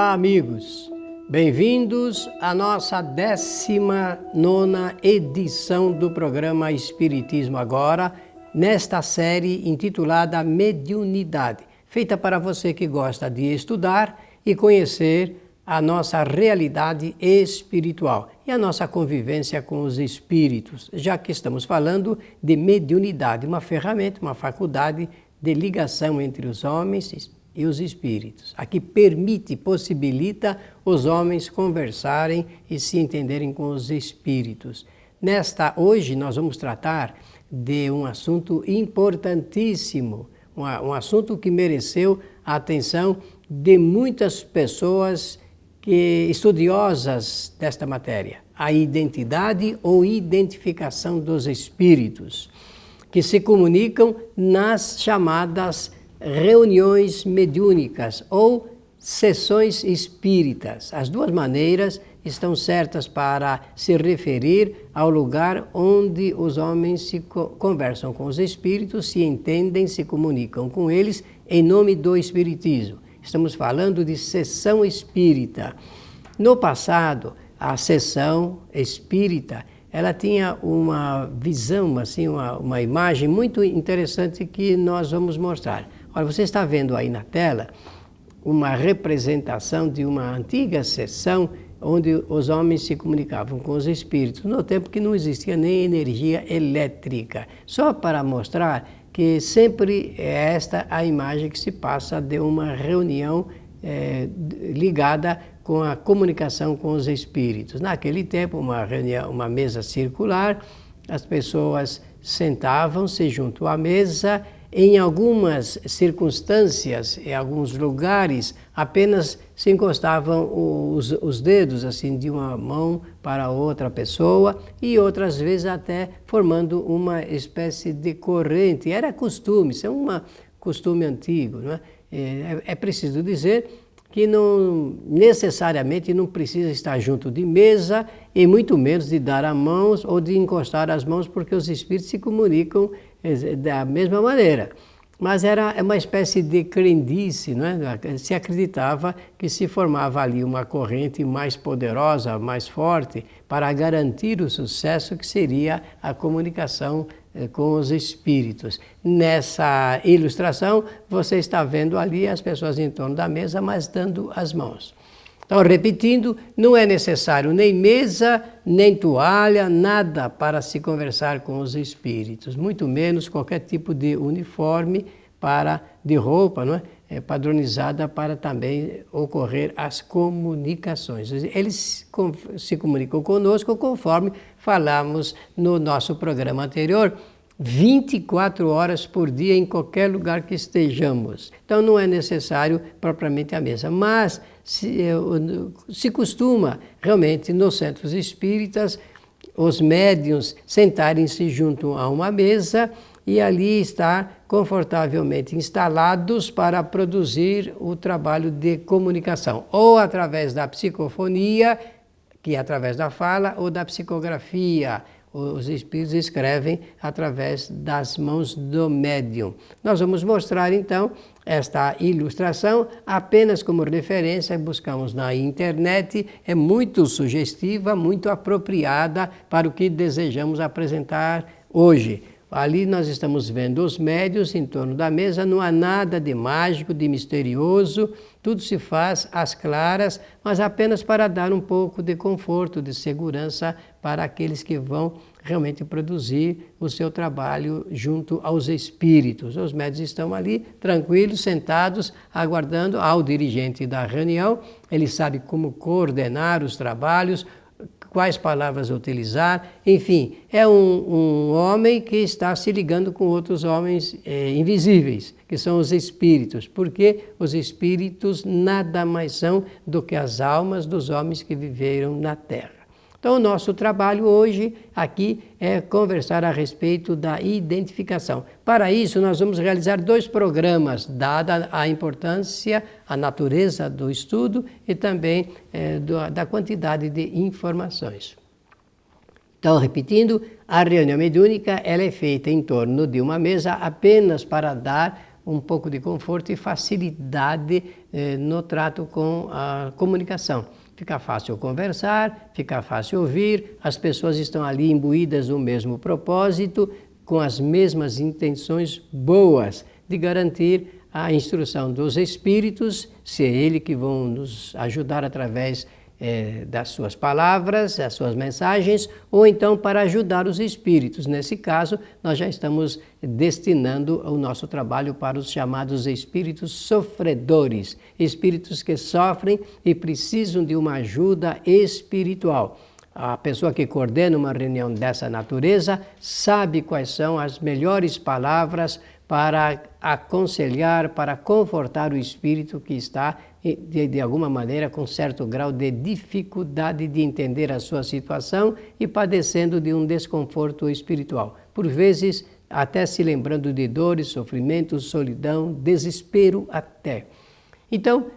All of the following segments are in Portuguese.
Olá, amigos! Bem-vindos à nossa 19ª edição do programa Espiritismo Agora, nesta série intitulada Mediunidade, feita para você que gosta de estudar e conhecer a nossa realidade espiritual e a nossa convivência com os espíritos, já que estamos falando de mediunidade, uma ferramenta, uma faculdade de ligação entre os homens e os espíritos, a que permite, possibilita os homens conversarem e se entenderem com os espíritos. Hoje nós vamos tratar de um assunto importantíssimo, um assunto que mereceu a atenção de muitas pessoas estudiosas desta matéria, a identidade ou identificação dos espíritos, que se comunicam nas chamadas reuniões mediúnicas ou sessões espíritas. As duas maneiras estão certas para se referir ao lugar onde os homens se conversam com os espíritos, se entendem, se comunicam com eles em nome do espiritismo. Estamos falando de sessão espírita. No passado, a sessão espírita, ela tinha uma visão, assim, uma imagem muito interessante que nós vamos mostrar. Olha, você está vendo aí na tela uma representação de uma antiga sessão onde os homens se comunicavam com os espíritos, no tempo que não existia nem energia elétrica. Só para mostrar que sempre é esta a imagem que se passa de uma reunião ligada com a comunicação com os espíritos. Naquele tempo, uma reunião, uma mesa circular, as pessoas sentavam-se junto à mesa. Em algumas circunstâncias, em alguns lugares, apenas se encostavam os dedos assim de uma mão para outra pessoa e outras vezes até formando uma espécie de corrente. Era costume, isso é um costume antigo, não é? É preciso dizer que não necessariamente não precisa estar junto de mesa e muito menos de dar a mãos ou de encostar as mãos, porque os espíritos se comunicam da mesma maneira. Mas era uma espécie de crendice, não é? Se acreditava que se formava ali uma corrente mais poderosa, mais forte, para garantir o sucesso que seria a comunicação com os espíritos. Nessa ilustração, você está vendo ali as pessoas em torno da mesa, mas dando as mãos. Então, repetindo, não é necessário nem mesa, nem toalha, nada para se conversar com os espíritos, muito menos qualquer tipo de uniforme de roupa, não é? Padronizada para também ocorrer as comunicações. Eles se comunicam conosco conforme falamos no nosso programa anterior, 24 horas por dia em qualquer lugar que estejamos. Então não é necessário propriamente a mesa, mas se costuma realmente nos centros espíritas os médiuns sentarem-se junto a uma mesa e ali estar confortavelmente instalados para produzir o trabalho de comunicação, ou através da psicofonia, que é através da fala, ou da psicografia. Os espíritos escrevem através das mãos do médium. Nós vamos mostrar então esta ilustração apenas como referência, buscamos na internet, é muito sugestiva, muito apropriada para o que desejamos apresentar hoje. Ali nós estamos vendo os médiuns em torno da mesa, não há nada de mágico, de misterioso, tudo se faz às claras, mas apenas para dar um pouco de conforto, de segurança para aqueles que vão realmente produzir o seu trabalho junto aos espíritos. Os médiuns estão ali, tranquilos, sentados, aguardando ao dirigente da reunião. Ele sabe como coordenar os trabalhos, quais palavras utilizar, enfim, é um homem que está se ligando com outros homens invisíveis, que são os espíritos, porque os espíritos nada mais são do que as almas dos homens que viveram na Terra. Então, o nosso trabalho hoje aqui é conversar a respeito da identificação. Para isso, nós vamos realizar 2 programas, dada a importância, a natureza do estudo e também da quantidade de informações. Então, repetindo, a reunião mediúnica ela é feita em torno de uma mesa apenas para dar um pouco de conforto e facilidade no trato com a comunicação. Fica fácil conversar, fica fácil ouvir, as pessoas estão ali imbuídas no mesmo propósito, com as mesmas intenções boas de garantir a instrução dos espíritos, se é ele que vão nos ajudar através das suas palavras, das suas mensagens, ou então para ajudar os espíritos. Nesse caso, nós já estamos destinando o nosso trabalho para os chamados espíritos sofredores, espíritos que sofrem e precisam de uma ajuda espiritual. A pessoa que coordena uma reunião dessa natureza sabe quais são as melhores palavras para aconselhar, para confortar o espírito que está, de alguma maneira, com certo grau de dificuldade de entender a sua situação e padecendo de um desconforto espiritual. Por vezes, até se lembrando de dores, sofrimentos, solidão, desespero até. Então,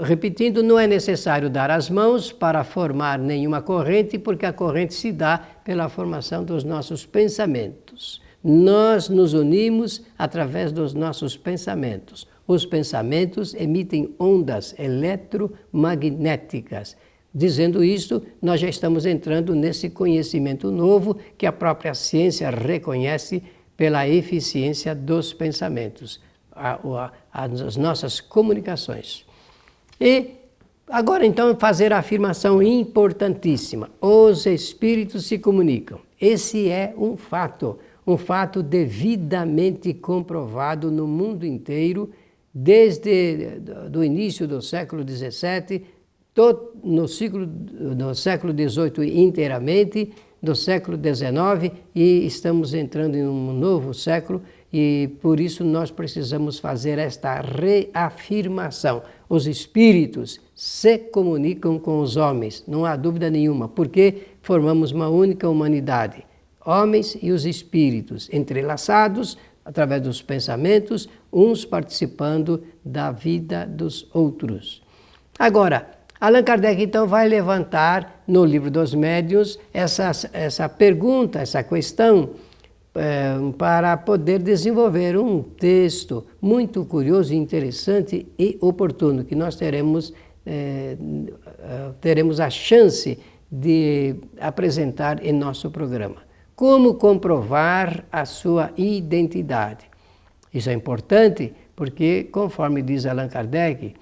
repetindo, não é necessário dar as mãos para formar nenhuma corrente, porque a corrente se dá pela formação dos nossos pensamentos. Nós nos unimos através dos nossos pensamentos. Os pensamentos emitem ondas eletromagnéticas. Dizendo isto, nós já estamos entrando nesse conhecimento novo que a própria ciência reconhece pela eficiência dos pensamentos, as nossas comunicações. E agora então fazer a afirmação importantíssima: os espíritos se comunicam. Esse é um fato devidamente comprovado no mundo inteiro, desde o início do século XVII, no século XVIII inteiramente, do século XIX, e estamos entrando em um novo século, e por isso nós precisamos fazer esta reafirmação. Os espíritos se comunicam com os homens, não há dúvida nenhuma, porque formamos uma única humanidade. Homens e os espíritos entrelaçados através dos pensamentos, uns participando da vida dos outros. Agora, Allan Kardec então vai levantar no Livro dos Médiuns essa pergunta, essa questão, para poder desenvolver um texto muito curioso, interessante e oportuno, que nós teremos a chance de apresentar em nosso programa. Como comprovar a sua identidade? Isso é importante porque, conforme diz Allan Kardec,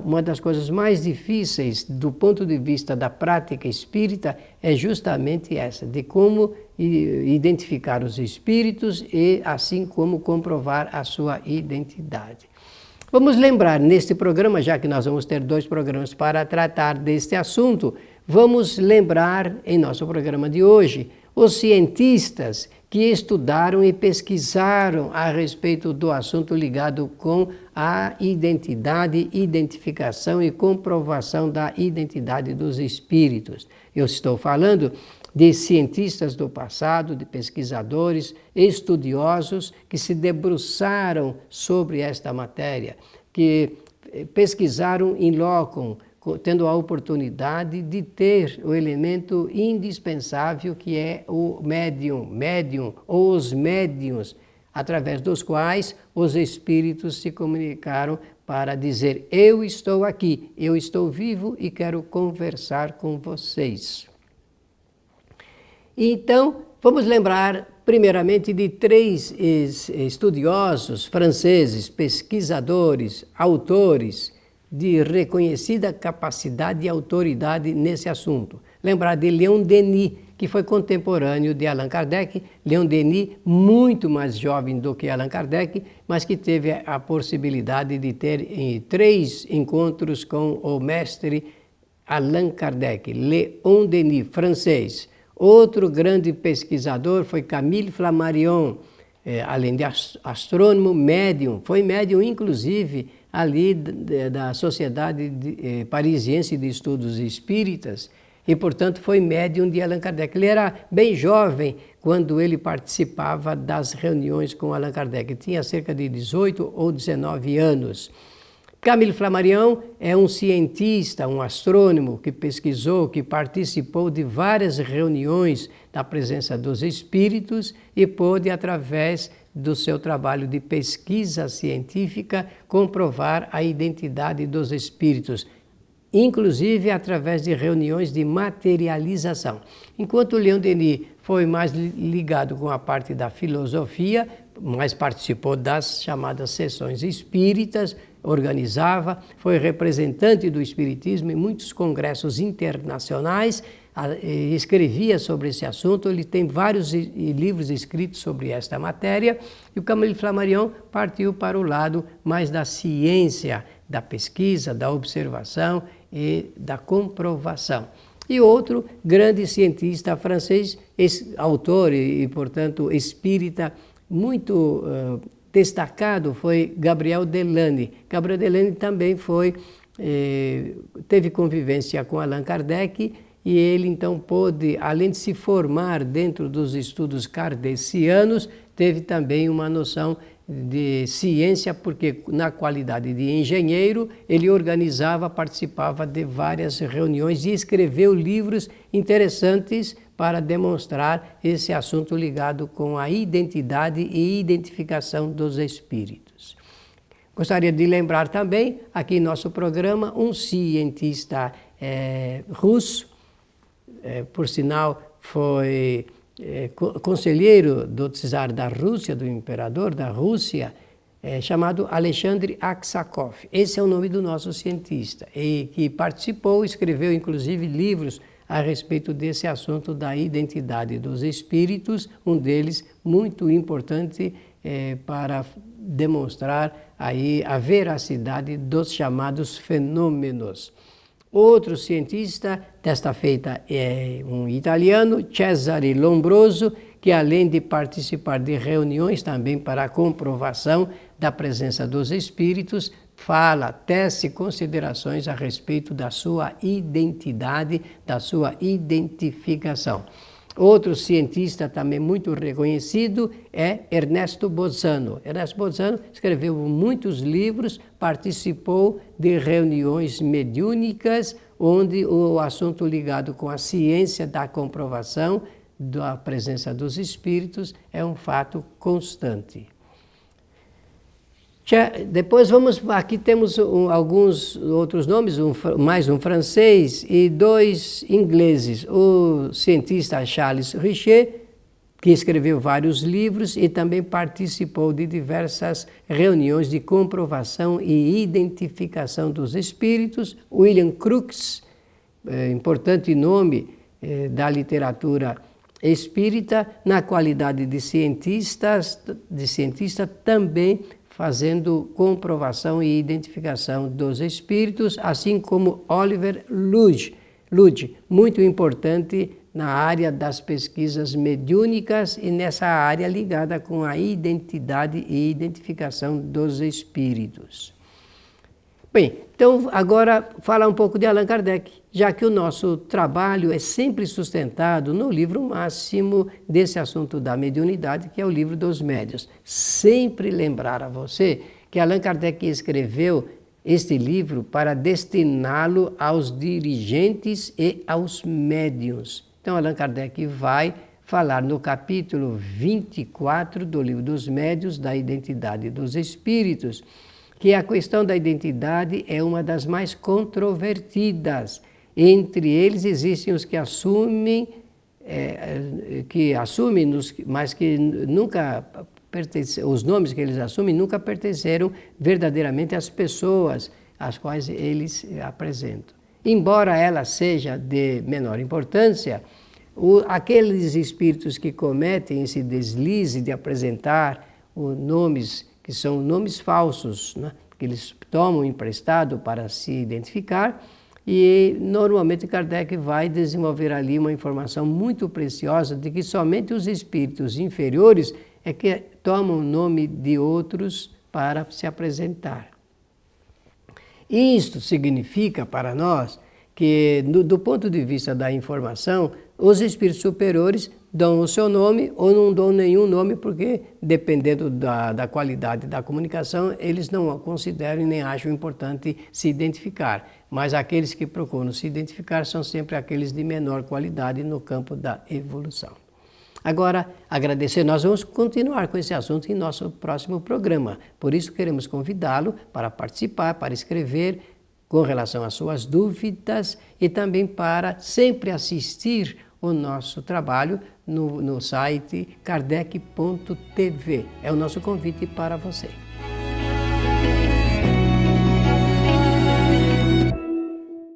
uma das coisas mais difíceis do ponto de vista da prática espírita é justamente essa, de como identificar os espíritos e assim como comprovar a sua identidade. Vamos lembrar neste programa, já que nós vamos ter 2 programas para tratar deste assunto, vamos lembrar em nosso programa de hoje os cientistas que estudaram e pesquisaram a respeito do assunto ligado com a identidade, identificação e comprovação da identidade dos espíritos. Eu estou falando de cientistas do passado, de pesquisadores, estudiosos que se debruçaram sobre esta matéria, que pesquisaram in loco, tendo a oportunidade de ter o elemento indispensável que é o médium ou os médiuns, através dos quais os espíritos se comunicaram para dizer: eu estou aqui, eu estou vivo e quero conversar com vocês. Então, vamos lembrar primeiramente de 3 estudiosos franceses, pesquisadores, autores, de reconhecida capacidade e autoridade nesse assunto. Lembrar de Leon Denis, que foi contemporâneo de Allan Kardec. Leon Denis, muito mais jovem do que Allan Kardec, mas que teve a possibilidade de ter 3 encontros com o mestre Allan Kardec. Leon Denis, francês. Outro grande pesquisador foi Camille Flammarion, além de astrônomo, médium. Foi médium, inclusive, ali da Sociedade Parisiense de Estudos Espíritas, e, portanto, foi médium de Allan Kardec. Ele era bem jovem quando ele participava das reuniões com Allan Kardec. Tinha cerca de 18 ou 19 anos. Camille Flammarion é um cientista, um astrônomo que pesquisou, que participou de várias reuniões da presença dos espíritos e pôde, através do seu trabalho de pesquisa científica comprovar a identidade dos espíritos, inclusive através de reuniões de materialização. Enquanto Leon Denis foi mais ligado com a parte da filosofia, mas participou das chamadas sessões espíritas, organizava, foi representante do espiritismo em muitos congressos internacionais, escrevia sobre esse assunto. Ele tem vários livros escritos sobre esta matéria, e o Camille Flammarion partiu para o lado mais da ciência, da pesquisa, da observação e da comprovação. E outro grande cientista francês, autor e portanto, espírita, muito destacado, foi Gabriel Delany. Gabriel Delany também teve convivência com Allan Kardec, e ele então pôde, além de se formar dentro dos estudos kardecianos, teve também uma noção de ciência, porque na qualidade de engenheiro, ele organizava, participava de várias reuniões e escreveu livros interessantes para demonstrar esse assunto ligado com a identidade e identificação dos espíritos. Gostaria de lembrar também, aqui em nosso programa, um cientista russo, por sinal foi conselheiro do czar da Rússia, do imperador da Rússia, chamado Alexandre Aksakov. Esse é o nome do nosso cientista, e que participou, escreveu inclusive livros a respeito desse assunto da identidade dos espíritos, um deles muito importante para demonstrar aí a veracidade dos chamados fenômenos. Outro cientista, desta feita é um italiano, Cesare Lombroso, que além de participar de reuniões também para a comprovação da presença dos espíritos, fala, tece considerações a respeito da sua identidade, da sua identificação. Outro cientista também muito reconhecido é Ernesto Bolzano. Ernesto Bolzano escreveu muitos livros, participou de reuniões mediúnicas, onde o assunto ligado com a ciência da comprovação da presença dos espíritos é um fato constante. Depois aqui temos alguns outros nomes, mais um francês e dois ingleses. O cientista Charles Richet, que escreveu vários livros e também participou de diversas reuniões de comprovação e identificação dos espíritos. William Crookes, importante nome da literatura espírita, na qualidade de cientista também fazendo comprovação e identificação dos espíritos, assim como Oliver Lodge, muito importante na área das pesquisas mediúnicas e nessa área ligada com a identidade e identificação dos espíritos. Bem, então agora falar um pouco de Allan Kardec, já que o nosso trabalho é sempre sustentado no livro máximo desse assunto da mediunidade, que é o Livro dos Médiuns. Sempre lembrar a você que Allan Kardec escreveu este livro para destiná-lo aos dirigentes e aos médiuns. Então Allan Kardec vai falar no capítulo 24 do Livro dos Médiuns da identidade dos espíritos, que a questão da identidade é uma das mais controvertidas. Entre eles existem os que assumem, mas que nunca os nomes que eles assumem nunca pertenceram verdadeiramente às pessoas às quais eles apresentam. Embora ela seja de menor importância, aqueles espíritos que cometem esse deslize de apresentar nomes que são nomes falsos, né, que eles tomam emprestado para se identificar, e normalmente Kardec vai desenvolver ali uma informação muito preciosa de que somente os espíritos inferiores é que tomam o nome de outros para se apresentar. Isto significa para nós que, do ponto de vista da informação, os espíritos superiores dão o seu nome ou não dão nenhum nome, porque, dependendo da qualidade da comunicação, eles não consideram e nem acham importante se identificar. Mas aqueles que procuram se identificar são sempre aqueles de menor qualidade no campo da evolução. Agora, agradecer, nós vamos continuar com esse assunto em nosso próximo programa. Por isso, queremos convidá-lo para participar, para escrever com relação às suas dúvidas e também para sempre assistir o nosso trabalho no site kardec.tv. É o nosso convite para você.